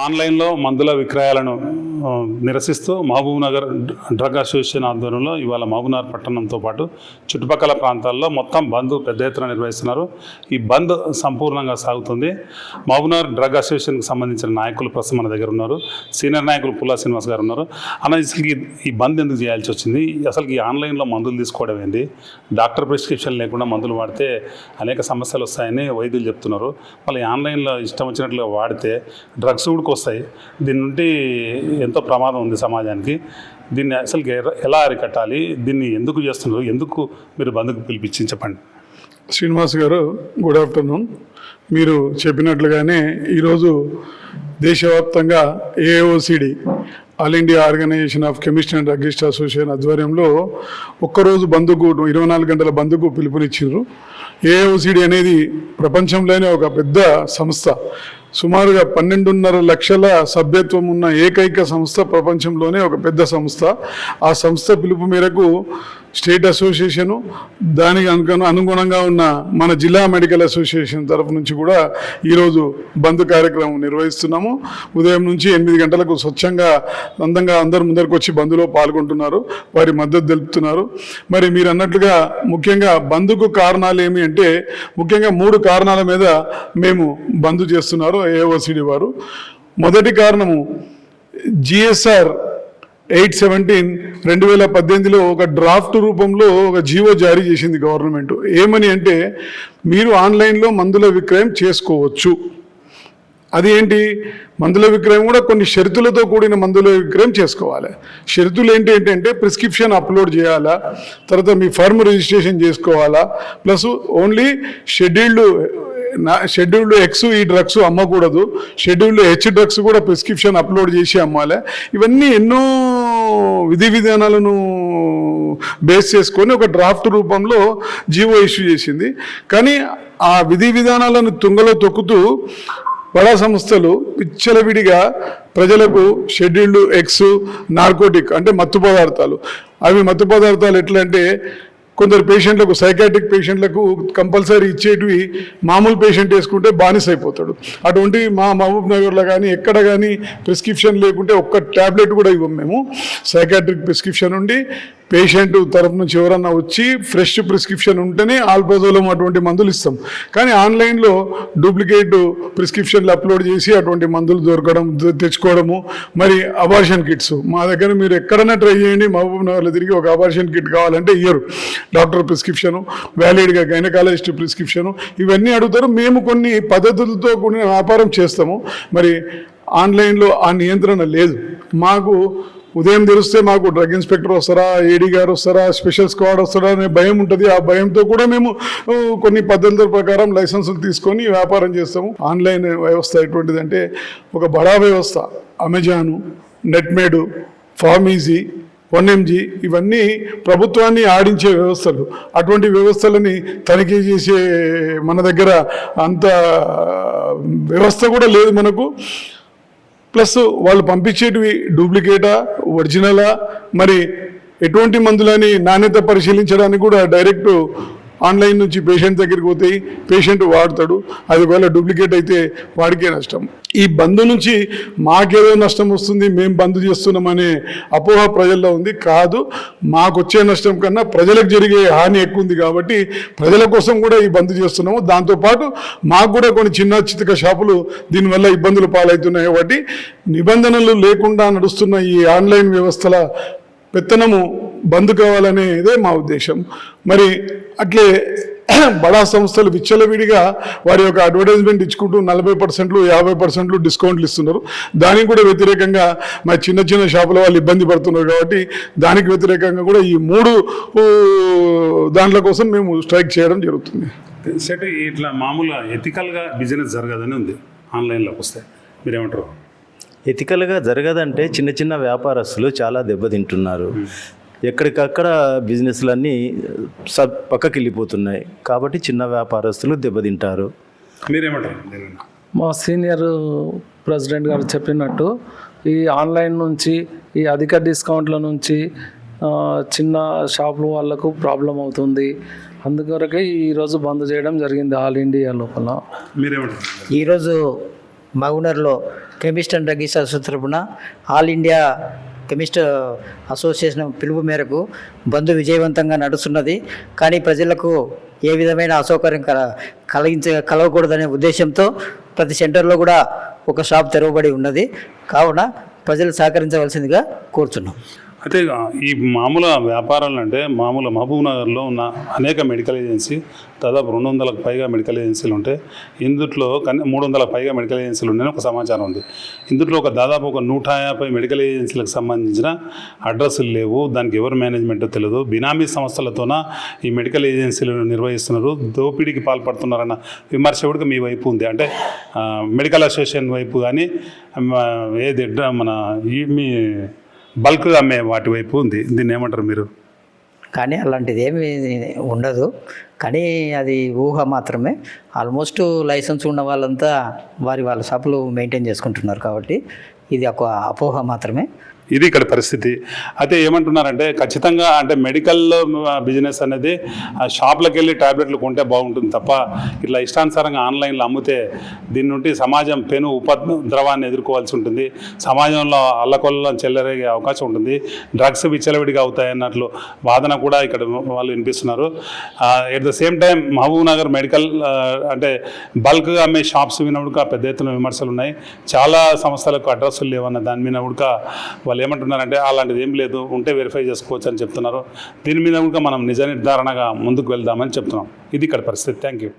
ఆన్లైన్లో మందుల విక్రయాలను నిరసిస్తూ మహబూబ్నగర్ డ్రగ్ అసోసియేషన్ ఆధ్వర్యంలో ఇవాళ మహబూబ్నగర్ పట్టణంతో పాటు చుట్టుపక్కల ప్రాంతాల్లో మొత్తం బంద్ పెద్ద ఎత్తున నిర్వహిస్తున్నారు. ఈ బంద్ సంపూర్ణంగా సాగుతుంది. మహబూబ్నగర్ డ్రగ్ అసోసియేషన్కి సంబంధించిన నాయకులు ప్రస్తుతం మన దగ్గర ఉన్నారు. సీనియర్ నాయకులు పుల్లా శ్రీనివాస్ గారు ఉన్నారు. అసలు ఈ బంద్ ఎందుకు చేయాల్సి వచ్చింది? అసలు ఈ ఆన్లైన్లో మందులు తీసుకోవడం ఏంది? డాక్టర్ ప్రిస్క్రిప్షన్ లేకుండా మందులు వాడితే అనేక సమస్యలు వస్తాయని వైద్యులు చెప్తున్నారు. మళ్ళీ ఆన్లైన్లో ఇష్టం వచ్చినట్లుగా వాడితే డ్రగ్స్ కూడా వస్తాయి. దీని నుండి ఎంతో ప్రమాదం ఉంది సమాజానికి. దీన్ని అసలు ఎలా అరికట్టాలి? దీన్ని ఎందుకు చేస్తున్నారు? ఎందుకు మీరు బంద్కు పిలిపించి చెప్పండి. శ్రీనివాస్ గారు, గుడ్ ఆఫ్టర్నూన్. మీరు చెప్పినట్లుగానే ఈరోజు దేశవ్యాప్తంగా AOCD All India Organisation of Chemist and Druggist Association ఆధ్వర్యంలో ఒక్కరోజు బంద్కు 24 గంటల బంద్కు పిలుపునిచ్చారు. ఏఓసిడి అనేది ప్రపంచంలోనే ఒక పెద్ద సంస్థ. సుమారుగా 12.5 లక్షల సభ్యత్వం ఉన్న ఏకైక సంస్థ, ప్రపంచంలోనే ఒక పెద్ద సంస్థ. ఆ సంస్థ పిలుపు మేరకు స్టేట్ అసోసియేషను, దానికి అనుగుణంగా ఉన్న మన జిల్లా మెడికల్ అసోసియేషన్ తరఫు నుంచి కూడా ఈరోజు బంద్ కార్యక్రమం నిర్వహిస్తున్నాము. ఉదయం నుంచి 8 గంటలకు స్వచ్ఛంగా అందంగా అందరు ముందరికి వచ్చి బంద్లో పాల్గొంటున్నారు, వారి మద్దతు తెలుపుతున్నారు. మరి మీరు అన్నట్లుగా ముఖ్యంగా బంద్కు కారణాలు ఏమి అంటే, ముఖ్యంగా 3 కారణాల మీద మేము బంద్ చేస్తున్నారు ఏఓసిడి వారు. మొదటి కారణము జిఎస్ఆర్ 817 2018లో ఒక డ్రాఫ్ట్ రూపంలో ఒక జీవో జారీ చేసింది గవర్నమెంట్. ఏమని అంటే, మీరు ఆన్లైన్లో మందుల విక్రయం చేసుకోవచ్చు. అది ఏంటి? మందుల విక్రయం కూడా కొన్ని షరతులతో కూడిన మందుల విక్రయం చేసుకోవాలి. షరతులు ఏంటంటే ప్రిస్క్రిప్షన్ అప్లోడ్ చేయాలా, తర్వాత మీ ఫర్మ్ రిజిస్ట్రేషన్ చేసుకోవాలా, ప్లస్ ఓన్లీ షెడ్యూల్డ్ ఎక్స్ ఈ డ్రగ్స్ అమ్మకూడదు, షెడ్యూల్డ్ హెచ్ డ్రగ్స్ కూడా ప్రిస్క్రిప్షన్ అప్లోడ్ చేసి అమ్మాలి. ఇవన్నీ ఎన్నో విధి విధానాలను బేస్ చేసుకొని ఒక డ్రాఫ్ట్ రూపంలో జీవో ఇష్యూ చేసింది. కానీ ఆ విధి విధానాలను తుంగలో తొక్కుతూ బడా సంస్థలు విచ్చలవిడిగా ప్రజలకు షెడ్యూల్డ్ ఎక్స్, నార్కోటిక్ అంటే మత్తు పదార్థాలు, అవి మత్తు పదార్థాలు ఎట్లా అంటే, కొందరు పేషెంట్లకు, సైకాట్రిక్ పేషెంట్లకు కంపల్సరీ ఇచ్చేటివి మామూలు పేషెంట్ వేసుకుంటే బానిస అయిపోతాడు. అటువంటి మా మహబూబ్ నగర్లో కానీ ఎక్కడ కానీ ప్రిస్క్రిప్షన్ లేకుంటే ఒక్క ట్యాబ్లెట్ కూడా ఇవ్వం మేము. సైకాట్రిక్ ప్రిస్క్రిప్షన్ ఉండి పేషెంట్ తరఫు నుంచి ఎవరన్నా వచ్చి ఫ్రెష్ ప్రిస్క్రిప్షన్ ఉంటేనే ఆల్ప్రజోలం అటువంటి మందులు ఇస్తాం. కానీ ఆన్లైన్లో డూప్లికేట్ ప్రిస్క్రిప్షన్లు అప్లోడ్ చేసి అటువంటి మందులు తెచ్చుకోవడము. మరి అబార్షన్ కిట్స్ మా దగ్గర మీరు ఎక్కడైనా ట్రై చేయండి, మహబూబ్ నగర్లో తిరిగి ఒక అబార్షన్ కిట్ కావాలంటే ఇయ్యరు. డాక్టర్ ప్రిస్క్రిప్షను, వ్యాలిడ్గా గైనకాలజిస్ట్ ప్రిస్క్రిప్షను, ఇవన్నీ అడుగుతారు. మేము కొన్ని పద్ధతులతో కూడిన వ్యాపారం చేస్తాము. మరి ఆన్లైన్లో ఆ నియంత్రణ లేదు. మాకు ఉదయం తెలిస్తే మాకు డ్రగ్ ఇన్స్పెక్టర్ వస్తారా, ఏడీ గారు వస్తారా, స్పెషల్ స్క్వాడ్ వస్తారా అనే భయం ఉంటుంది. ఆ భయంతో కూడా మేము కొన్ని పద్ధతుల ప్రకారం లైసెన్సులు తీసుకొని వ్యాపారం చేస్తాము. ఆన్లైన్ వ్యవస్థ ఎటువంటిదంటే ఒక బడా వ్యవస్థ. అమెజాను, నెట్మేడు, ఫార్మీజీ, 1mg ఇవన్నీ ప్రభుత్వాన్ని ఆడించే వ్యవస్థలు. అటువంటి వ్యవస్థలని తనిఖీ చేసే మన దగ్గర అంత వ్యవస్థ కూడా లేదు మనకు. ప్లస్ వాళ్ళు పంపించేటివి డూప్లికేటా, ఒరిజినలా, మరి ఎటువంటి మందులని నాణ్యత పరిశీలించడానికి కూడా డైరెక్ట్ ఆన్లైన్ నుంచి పేషెంట్ దగ్గరికి పోతాయి, పేషెంట్ వాడతాడు. అది ఒకవేళ డూప్లికేట్ అయితే వాడికే నష్టం. ఈ బంద్ నుంచి మాకేదో నష్టం వస్తుంది, మేము బంద్ చేస్తున్నామనే అపోహ ప్రజల్లో ఉంది. కాదు, మాకు వచ్చే నష్టం కన్నా ప్రజలకు జరిగే హాని ఎక్కువ ఉంది. కాబట్టి ప్రజల కోసం కూడా ఈ బంద్ చేస్తున్నాము. దాంతోపాటు మాకు కూడా కొన్ని చిన్న చితక షాపులు దీనివల్ల ఇబ్బందులు పాలవుతున్నాయి. కాబట్టి నిబంధనలు లేకుండా నడుస్తున్న ఈ ఆన్లైన్ వ్యవస్థల పెత్తనము బంద్ కావాలనేదే మా ఉద్దేశం. మరి అట్లే బడా సంస్థలు విచ్చలవిడిగా వారి యొక్క అడ్వర్టైజ్మెంట్ ఇచ్చుకుంటూ 40%, 50% డిస్కౌంట్లు ఇస్తున్నారు. దానికి కూడా వ్యతిరేకంగా మా చిన్న చిన్న షాపుల వాళ్ళు ఇబ్బంది పడుతున్నారు. కాబట్టి దానికి వ్యతిరేకంగా కూడా ఈ 3 దాంట్ల కోసం మేము స్ట్రైక్ చేయడం జరుగుతుంది. సెట్ ఇట్లా మామూలుగా ఎథికల్గా బిజినెస్ జరగదని ఉంది ఆన్లైన్లోకి వస్తే, మీరేమంటారు? ఎథికల్గా జరగదంటే చిన్న చిన్న వ్యాపారస్తులు చాలా దెబ్బతింటున్నారు. ఎక్కడికక్కడ బిజినెస్లన్నీ పక్కకి వెళ్ళిపోతున్నాయి. కాబట్టి చిన్న వ్యాపారస్తులు దెబ్బతింటారు. మీరేమంటారు? మా సీనియర్ ప్రెసిడెంట్ గారు చెప్పినట్టు ఈ ఆన్లైన్ నుంచి, ఈ అధిక డిస్కౌంట్ల నుంచి చిన్న షాపుల వాళ్ళకు ప్రాబ్లం అవుతుంది. అందుకొరకే ఈరోజు బంద్ చేయడం జరిగింది ఆల్ ఇండియా లోపల. మీరేమంటారు? ఈరోజు మహబూబ్నగర్లో కెమిస్ట్ అండ్ డ్రగ్గిస్ట్ అసోసియేషన్ తరపున ఆల్ ఇండియా కెమిస్ట్ అసోసియేషన్ పిలుపు మేరకు బంద్ విజయవంతంగా నడుస్తున్నది. కానీ ప్రజలకు ఏ విధమైన అసౌకర్యం కలగకూడదనే ఉద్దేశంతో ప్రతి సెంటర్లో కూడా ఒక షాప్ తెరవబడి ఉన్నది. కావున ప్రజలు సహకరించవలసిందిగా కోరుతున్నాం. అయితే ఈ మామూలు వ్యాపారాలు అంటే మామూలు మహబూబ్నగర్లో ఉన్న అనేక మెడికల్ ఏజెన్సీ దాదాపు 200లకు పైగా మెడికల్ ఏజెన్సీలు ఉంటాయి. ఇందులో 300లకు పైగా మెడికల్ ఏజెన్సీలు ఉన్నాయని ఒక సమాచారం ఉంది. ఇందులో దాదాపు 150 మెడికల్ ఏజెన్సీలకు సంబంధించిన అడ్రస్లు లేవు, దానికి ఎవరు మేనేజ్మెంట్ తెలియదు, బినామీ సంస్థలతోన ఈ మెడికల్ ఏజెన్సీలు నిర్వహిస్తున్నారు, దోపిడీకి పాల్పడుతున్నారన్న విమర్శ కూడా మీ వైపు ఉంది. అంటే మెడికల్ అసోసియేషన్ వైపు కానీ ఏది మన మీ బల్క్ అమ్మే వాటి వైపు ఉంది. దీన్ని ఏమంటారు మీరు? కానీ అలాంటిది ఏమీ ఉండదు, కానీ అది ఊహ మాత్రమే. ఆల్మోస్ట్ లైసెన్స్ ఉన్న వాళ్ళంతా వాళ్ళ షాపులు మెయింటైన్ చేసుకుంటున్నారు కాబట్టి ఇది ఒక అపోహ మాత్రమే. ఇది ఇక్కడ పరిస్థితి. అయితే ఏమంటున్నారంటే ఖచ్చితంగా అంటే మెడికల్ బిజినెస్ అనేది షాప్లకు వెళ్ళి ట్యాబ్లెట్లు కొంటే బాగుంటుంది తప్ప ఇట్లా ఇష్టానుసారంగా ఆన్లైన్లో అమ్మితే దీని నుండి సమాజం పెను ఉపద్రవాన్ని ఎదుర్కోవాల్సి ఉంటుంది, సమాజంలో అల్లకొల్లం చెల్లరేగే అవకాశం ఉంటుంది, డ్రగ్స్ విచ్చలవిడిగా అవుతాయన్నట్లు వాదన కూడా ఇక్కడ వాళ్ళు వినిపిస్తున్నారు. At the same time Mahabubnagar medical అంటే బల్క్గా అమ్మే షాప్స్ మీద కూడా పెద్ద ఎత్తున విమర్శలు ఉన్నాయి. చాలా సంస్థలకు అడ్రస్లు లేవన్న దాని మీద కూడా వాళ్ళు ఏమంటున్నారంటే అలాంటిది ఏం లేదు, ఉంటే వెరిఫై చేసుకోవచ్చు అని చెప్తున్నారు. దీని మీద కూడా మనం నిజ నిర్ధారణగా ముందుకు వెళ్దామని చెప్తున్నాం. ఇది ఇక్కడ పరిస్థితి. Thank you.